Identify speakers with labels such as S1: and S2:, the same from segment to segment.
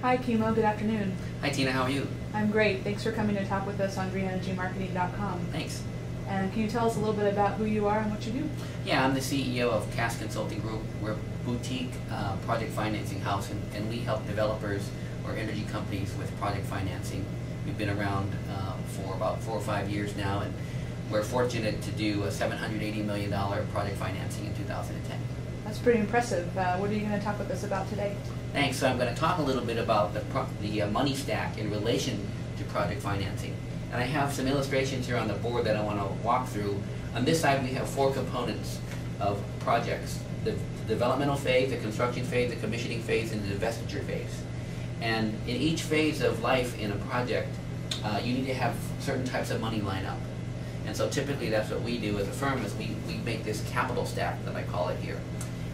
S1: Hi, Kimo. Good afternoon.
S2: Hi, Tina. How are you?
S1: I'm great. Thanks for coming to talk with us on greenenergymarketing.com.
S2: Thanks.
S1: And can you tell us a little bit about who you are and what you do?
S2: Yeah, I'm the CEO of KAS Consulting Group. We're a boutique project financing house, and we help developers or energy companies with project financing. We've been around for about 4 or 5 years now, and we're fortunate to do a $780 million project financing in 2010.
S1: That's pretty impressive. What are you going to talk with us about today?
S2: Thanks. So I'm going to talk a little bit about the money stack in relation to project financing. And I have some illustrations here on the board that I want to walk through. On this side, we have 4 components of projects: the developmental phase, the construction phase, the commissioning phase, and the divestiture phase. And in each phase of life in a project, you need to have certain types of money line up. And so typically that's what we do as a firm, is we make this capital stack that I call it here.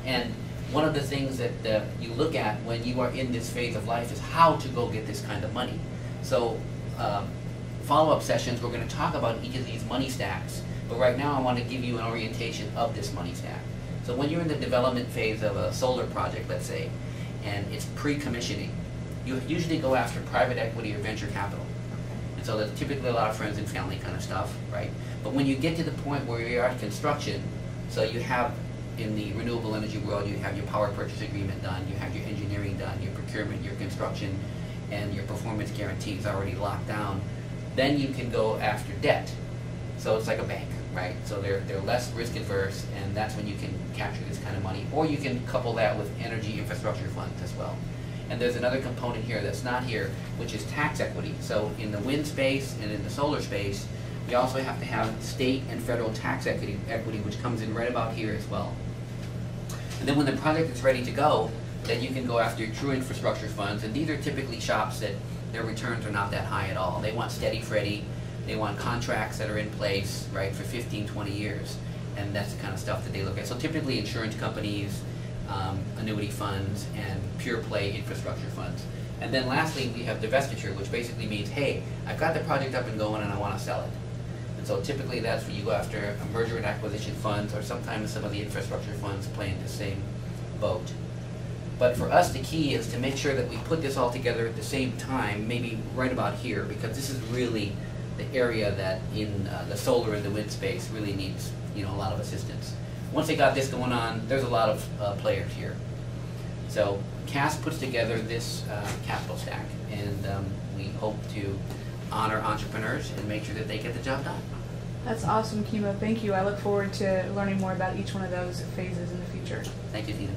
S2: And one of the things that you look at when you are in this phase of life is how to go get this kind of money. So follow-up sessions, we're going to talk about each of these money stacks, but right now I want to give you an orientation of this money stack. So when you're in the development phase of a solar project, let's say, and it's pre-commissioning, you usually go after private equity or venture capital. And so that's typically a lot of friends and family kind of stuff, right? But when you get to the point where you're at construction, so you have, in the renewable energy world, you have your power purchase agreement done, you have your engineering done, your procurement, your construction, and your performance guarantees already locked down. Then you can go after debt. So it's like a bank, right? So they're less risk adverse, and that's when you can capture this kind of money. Or you can couple that with energy infrastructure funds as well. And there's another component here that's not here, which is tax equity. So in the wind space and in the solar space, we also have to have state and federal tax equity, which comes in right about here as well. And then when the project is ready to go, then you can go after true infrastructure funds, and these are typically shops that their returns are not that high at all. They want steady Freddy, they want contracts that are in place, right, for 15, 20 years, and that's the kind of stuff that they look at. So typically insurance companies, annuity funds, and pure play infrastructure funds. And then lastly, we have divestiture, which basically means, hey, I've got the project up and going and I want to sell it. And so typically that's where you go after a merger and acquisition funds, or sometimes some of the infrastructure funds play in the same boat. But for us, the key is to make sure that we put this all together at the same time, maybe right about here, because this is really the area that in the solar and the wind space really needs, a lot of assistance. Once they got this going on, there's a lot of players here. So KAS puts together this capital stack, and we hope to honor entrepreneurs and make sure that they get the job done.
S1: That's awesome, Kimo. Thank you. I look forward to learning more about each one of those phases in the future.
S2: Thank you, Tina.